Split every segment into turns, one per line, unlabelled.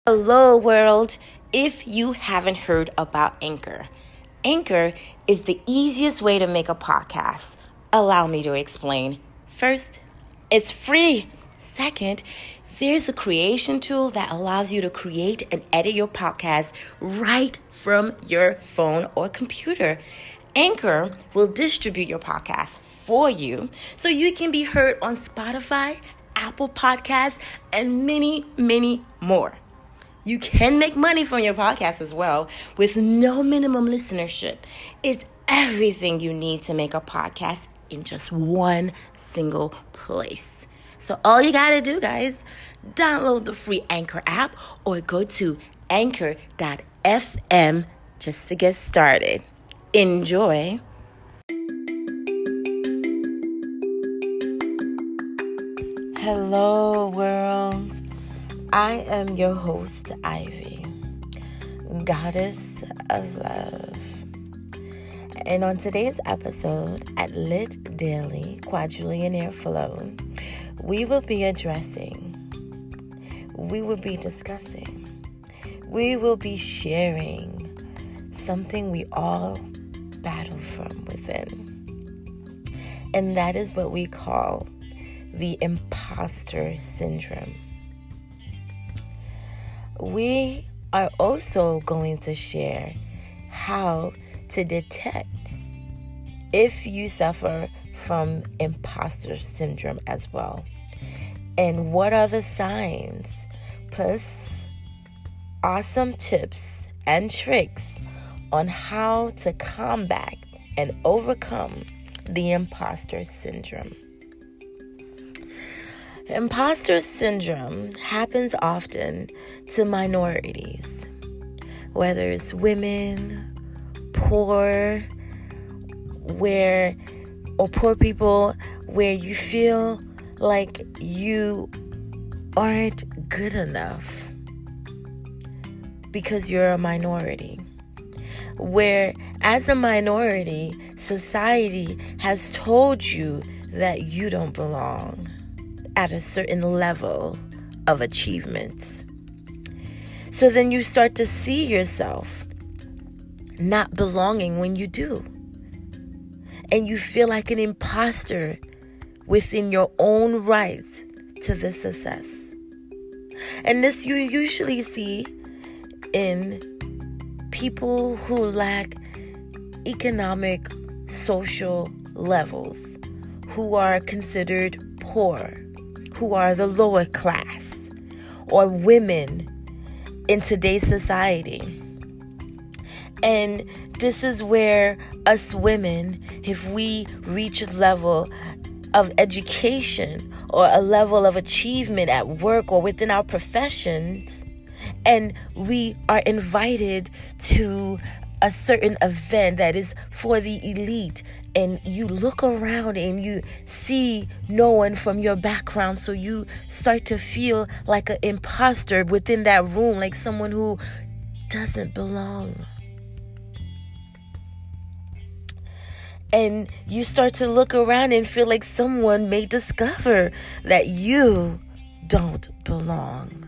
Hello, world. If you haven't heard about Anchor, Anchor is the easiest way to make a podcast. Allow me to explain. First, it's free. Second, there's a creation tool that allows you to create and edit your podcast right from your phone or computer. Anchor will distribute your podcast for you so you can be heard on Spotify, Apple Podcasts, and many, many more. You can make money from your podcast as well with no minimum listenership. It's everything you need to make a podcast in just one single place. So all you got to do, guys, download the free Anchor app or go to anchor.fm just to get started. Enjoy. Hello, world. I am your host, Ivy, Goddess of Love. And on today's episode at Lit Daily Quadrillionaire Flow, we will be discussing, we will be sharing something we all battle from within. And that is what we call the imposter syndrome. We are also going to share how to detect if you suffer from imposter syndrome as well. And what are the signs? Plus, awesome tips and tricks on how to combat and overcome the imposter syndrome. Imposter syndrome happens often to minorities, whether it's women, poor people where you feel like you aren't good enough because you're a minority. Where as a minority, society has told you that you don't belong at a certain level of achievements. So then you start to see yourself not belonging when you do. And you feel like an imposter within your own right to the success. And this you usually see in people who lack economic, social levels, who are considered poor, who are the lower class, or women in today's society. And this is where us women, if we reach a level of education or a level of achievement at work or within our professions, and we are invited to a certain event that is for the elite, and you look around and you see no one from your background, so you start to feel like an imposter within that room, like someone who doesn't belong. And you start to look around and feel like someone may discover that you don't belong.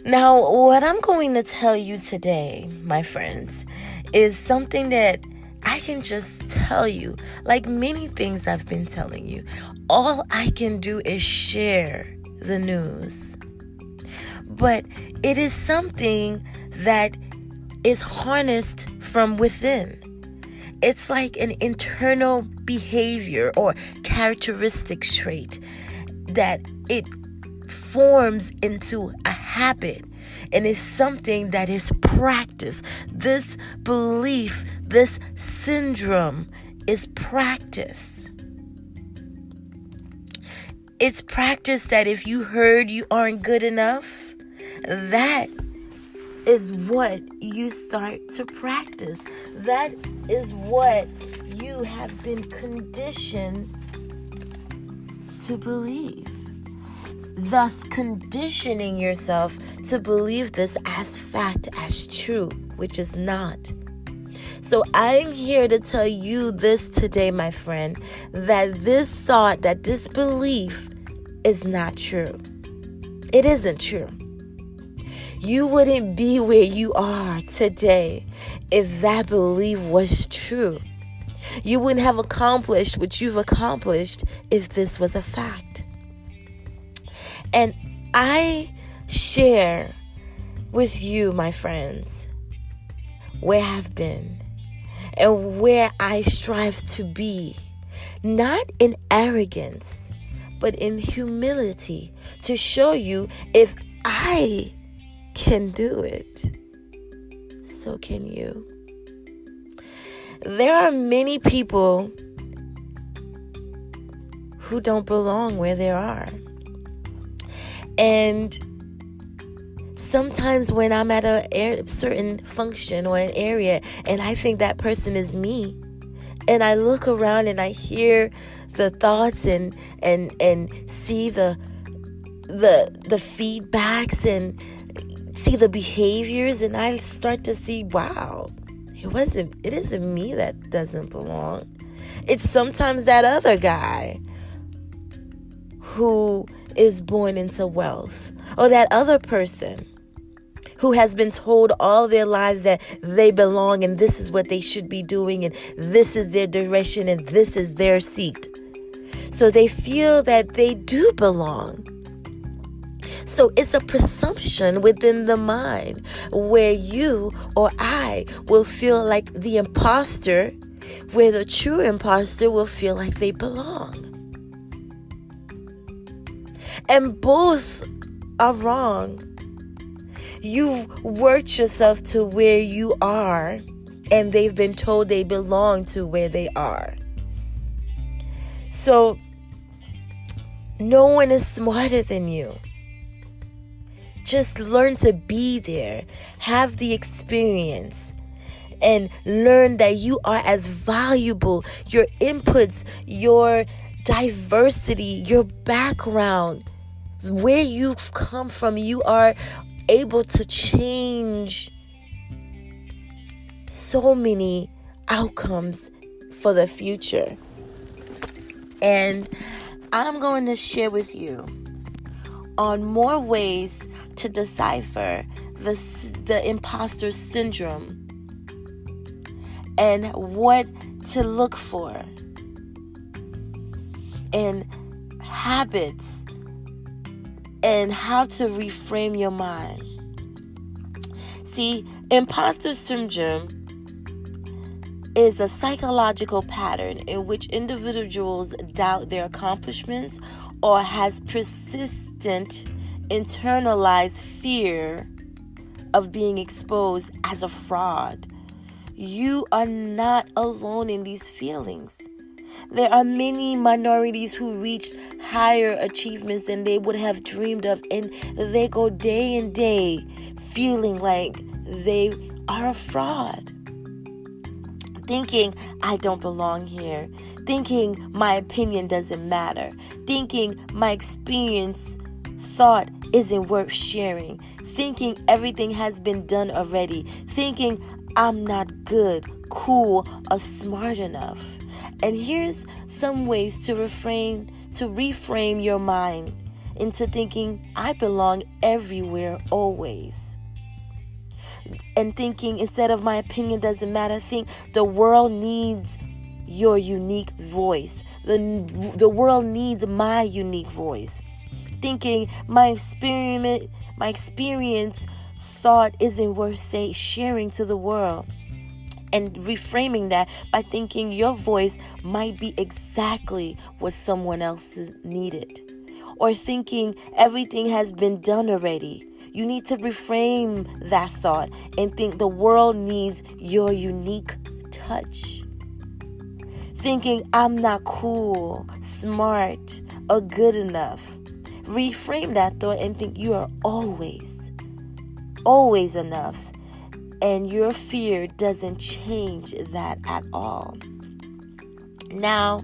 Now, what I'm going to tell you today, my friends, is something that I can just tell you, like many things I've been telling you. All I can do is share the news. But it is something that is harnessed from within. It's like an internal behavior or characteristic trait that it forms into a habit, and is something that is practiced. This belief, this syndrome is practice. It's practice that if you heard you aren't good enough, that is what you start to practice. That is what you have been conditioned to believe. Thus conditioning yourself to believe this as fact, as true, which is not. So I'm here to tell you this today, my friend, that this thought, that this belief is not true. It isn't true. You wouldn't be where you are today if that belief was true. You wouldn't have accomplished what you've accomplished if this was a fact. And I share with you, my friends, where I've been and where I strive to be, not in arrogance, but in humility, to show you if I can do it, so can you. There are many people who don't belong where they are. And sometimes when I'm at a certain function or an area and I think that person is me, and I look around and I hear the thoughts and see the feedbacks and see the behaviors, and I start to see, wow, it isn't me that doesn't belong. It's sometimes that other guy who is born into wealth, or that other person who has been told all their lives that they belong and this is what they should be doing and this is their direction and this is their seat. So they feel that they do belong. So it's a presumption within the mind where you or I will feel like the imposter, where the true imposter will feel like they belong. And both are wrong. You've worked yourself to where you are, and they've been told they belong to where they are. So no one is smarter than you. Just learn to be there, have the experience, and learn that you are as valuable. Your inputs, your diversity, your background, where you've come from, you are able to change so many outcomes for the future. And I'm going to share with you on more ways to decipher the imposter syndrome and what to look for and habits and how to reframe your mind. See, imposter syndrome is a psychological pattern in which individuals doubt their accomplishments or has persistent internalized fear of being exposed as a fraud. You are not alone in these feelings. There are many minorities who reached higher achievements than they would have dreamed of, and they go day and day feeling like they are a fraud. Thinking, I don't belong here. Thinking, my opinion doesn't matter. Thinking, my experience, thought isn't worth sharing. Thinking, everything has been done already. Thinking, I'm not good, cool, or smart enough. And here's some ways to reframe your mind into thinking, I belong everywhere, always. And thinking, instead of my opinion doesn't matter, think the world needs your unique voice. The world needs my unique voice. Thinking, my experience, thought isn't worth sharing to the world. And reframing that by thinking your voice might be exactly what someone else needed. Or thinking everything has been done already. You need to reframe that thought and think the world needs your unique touch. Thinking I'm not cool, smart, or good enough. Reframe that thought and think you are always enough. And your fear doesn't change that at all. Now,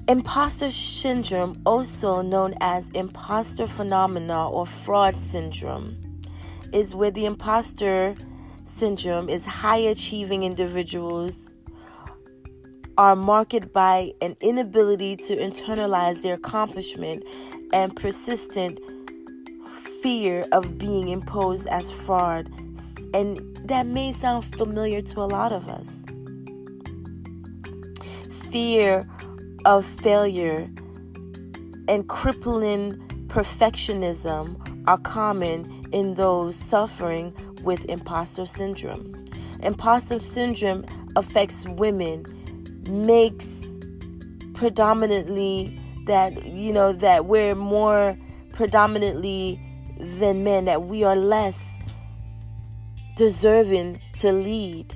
imposter syndrome, also known as imposter phenomena or fraud syndrome, is where the imposter syndrome is high-achieving individuals are marked by an inability to internalize their accomplishment and persistent fear of being imposed as fraud. And that may sound familiar to a lot of us. Fear of failure and crippling perfectionism are common in those suffering with imposter syndrome. Imposter syndrome affects women, makes predominantly that we're more predominantly than men, that we are less deserving to lead.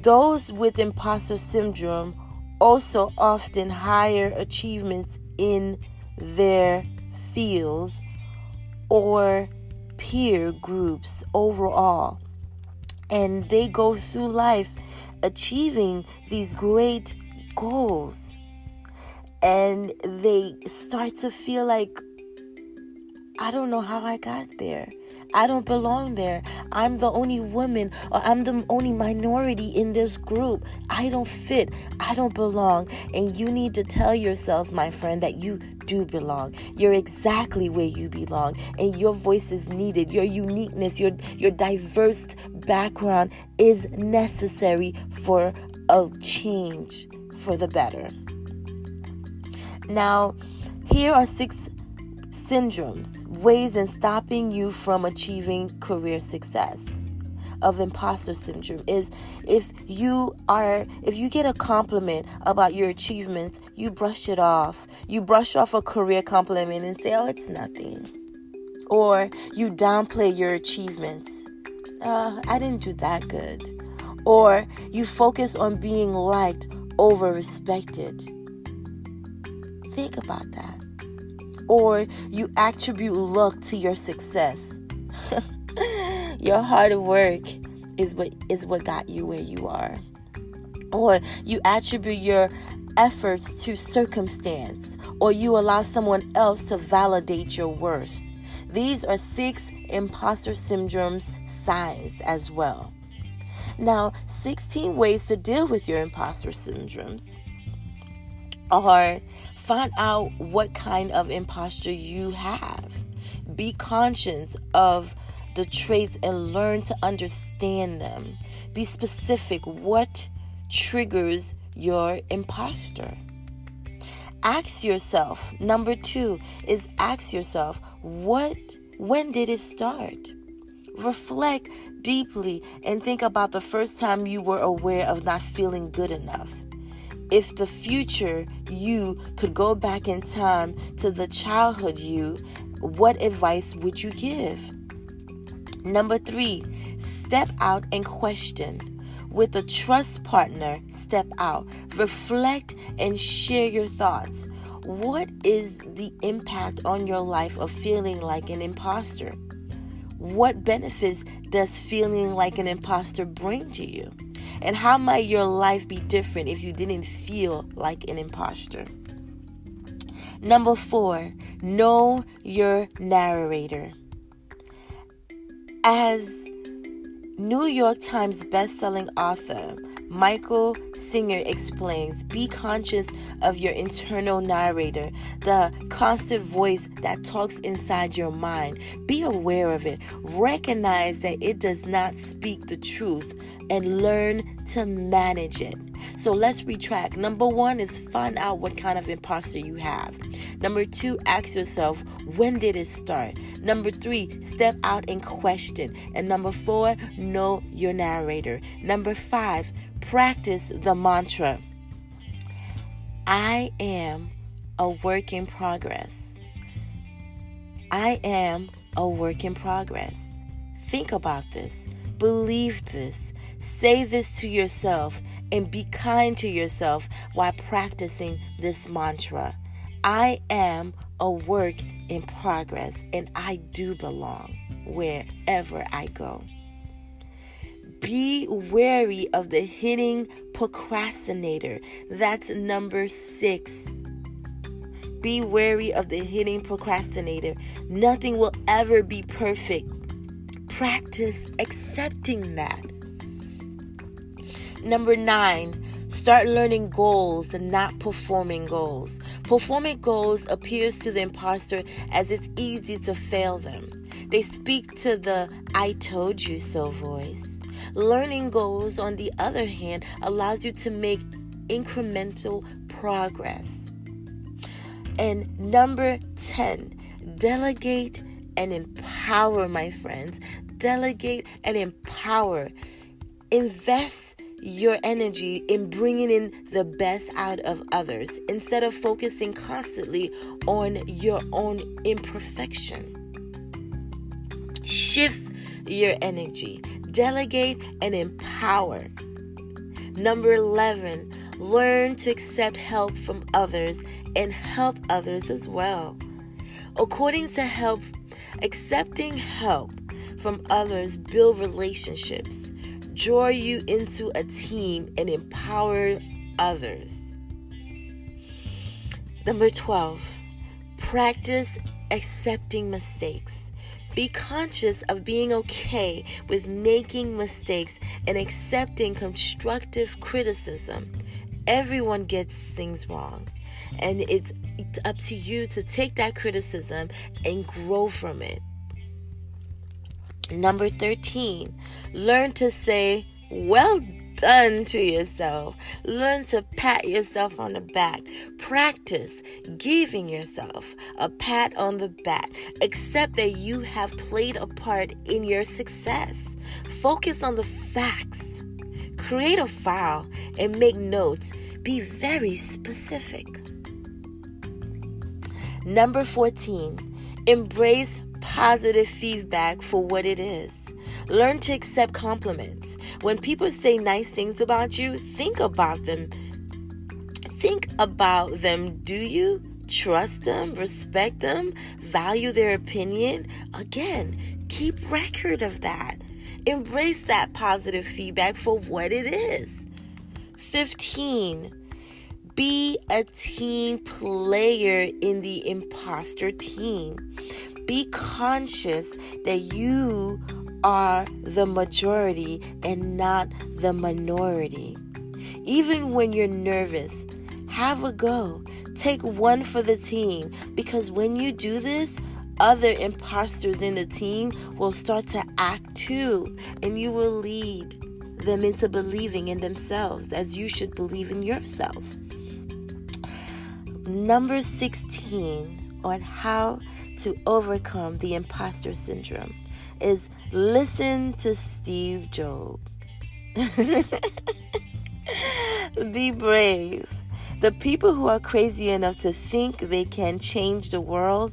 Those with imposter syndrome also often higher achievements in their fields or peer groups overall. And they go through life achieving these great goals. And they start to feel like, I don't know how I got there. I don't belong there. I'm the only woman, or I'm the only minority in this group. I don't fit. I don't belong. And you need to tell yourselves, my friend, that you do belong. You're exactly where you belong. And your voice is needed. Your uniqueness, your diverse background is necessary for a change for the better. Now, here are 6 syndromes, ways in stopping you from achieving career success of imposter syndrome. Is if you get a compliment about your achievements, you brush it off. You brush off a career compliment and say, oh, it's nothing. Or you downplay your achievements. I didn't do that good. Or you focus on being liked over respected. Think about that. Or you attribute luck to your success. Your hard work is what got you where you are. Or you attribute your efforts to circumstance, or you allow someone else to validate your worth. These are 6 imposter syndrome's signs as well. Now, 16 ways to deal with your imposter syndromes are: find out what kind of imposter you have. Be conscious of the traits and learn to understand them. Be specific. What triggers your imposter? Ask yourself. Number 2 is ask yourself, when did it start? Reflect deeply and think about the first time you were aware of not feeling good enough. If the future you could go back in time to the childhood you, what advice would you give? Number 3, step out and question. With a trust partner, step out. Reflect and share your thoughts. What is the impact on your life of feeling like an imposter? What benefits does feeling like an imposter bring to you? And how might your life be different if you didn't feel like an imposter? Number 4, know your narrator. As New York Times bestselling author Michael Singer explains, be conscious of your internal narrator, the constant voice that talks inside your mind. Be aware of it. Recognize that it does not speak the truth and learn to manage it. So let's retract. Number 1 is find out what kind of imposter you have. Number 2, ask yourself, when did it start? Number 3, step out and question. And number 4, know your narrator. Number 5, practice the mantra, I am a work in progress. I am a work in progress. Think about this. Believe this. Say this to yourself and be kind to yourself while practicing this mantra. I am a work in progress and I do belong wherever I go. Be wary of the hidden procrastinator. That's number 6. Be wary of the hidden procrastinator. Nothing will ever be perfect. Practice accepting that. Number 9, start learning goals and not performing goals. Performing goals appears to the imposter as it's easy to fail them. They speak to the "I told you so" voice. Learning goals, on the other hand, allows you to make incremental progress. And number 10, delegate and empower, my friends. Delegate and empower. Invest your energy in bringing in the best out of others instead of focusing constantly on your own imperfection. Shift your energy. Delegate and empower. Number 11, learn to accept help from others and help others as well. According to help, accepting help from others build relationships, draw you into a team, and empower others. Number 12, practice accepting mistakes. Be conscious of being okay with making mistakes and accepting constructive criticism. Everyone gets things wrong, and it's up to you to take that criticism and grow from it. Number 13, learn to say "well done" to yourself. Learn to pat yourself on the back. Practice giving yourself a pat on the back. Accept that you have played a part in your success. Focus on the facts. Create a file and make notes. Be very specific. Number 14, embrace positive feedback for what it is. Learn to accept compliments. When people say nice things about you, think about them. Do you trust them, respect them, value their opinion? Again, keep record of that. Embrace that positive feedback for what it is. 15, be a team player in the imposter team. Be conscious that you are the majority and not the minority. Even when you're nervous, have a go. Take one for the team, because when you do this, other imposters in the team will start to act too, and you will lead them into believing in themselves as you should believe in yourself. Number 16 on how to overcome the imposter syndrome is listen to Steve Jobs. Be brave. The people who are crazy enough to think they can change the world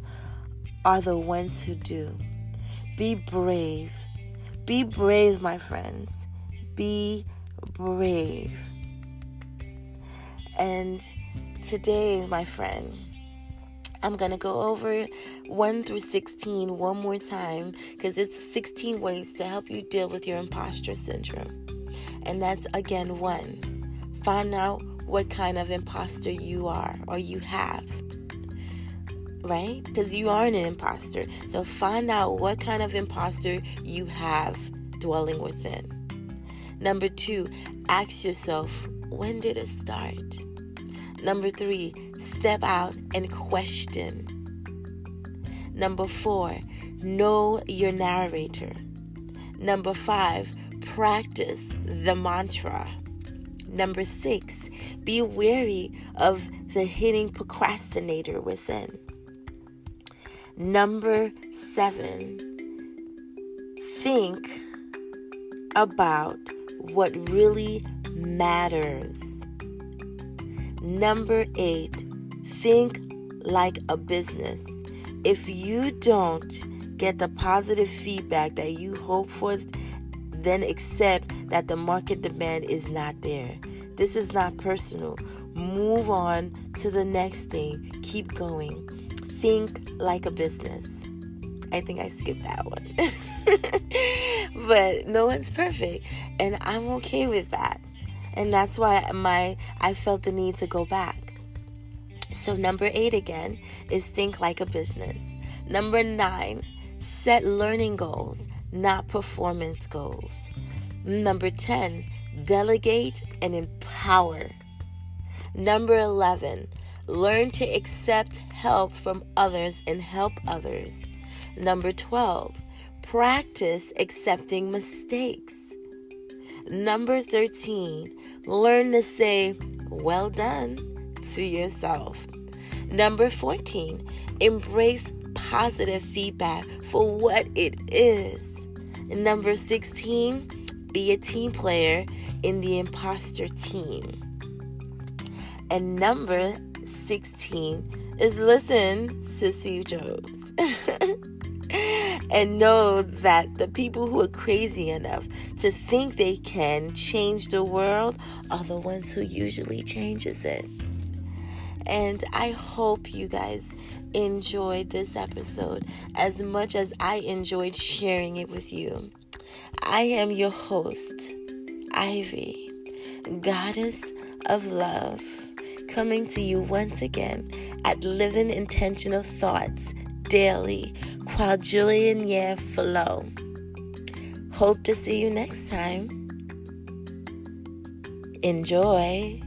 are the ones who do. Be brave. Be brave, my friends. Be brave. And today, my friend, I'm going to go over 1 through 16 one more time, because it's 16 ways to help you deal with your imposter syndrome. And that's, again, 1, find out what kind of imposter you are or you have, right? Because you aren't an imposter. So find out what kind of imposter you have dwelling within. Number 2, ask yourself, when did it start? Number 3, step out and question. Number 4, know your narrator. Number 5, practice the mantra. Number 6, be wary of the hidden procrastinator within. Number 7, think about what really matters. Number 8, think like a business. If you don't get the positive feedback that you hope for, then accept that the market demand is not there. This is not personal. Move on to the next thing. Keep going. Think like a business. I think I skipped that one. But no one's perfect, and I'm okay with that. And that's why I felt the need to go back. So number 8 again is think like a business. Number 9, set learning goals, not performance goals. Number 10, delegate, and empower. Number 11, learn to accept help from others and help others. Number 12, practice accepting mistakes. Number 13, learn to say, well done to yourself. Number 14, embrace positive feedback for what it is. Number 16, be a team player in the imposter team. And number 16 is listen to Steve Jobs. And know that the people who are crazy enough to think they can change the world are the ones who usually changes it. And I hope you guys enjoyed this episode as much as I enjoyed sharing it with you. I am your host, Ivy, Goddess of Love, coming to you once again at Living Intentional Thoughts Daily, Quadrillion Year Flow. Hope to see you next time. Enjoy.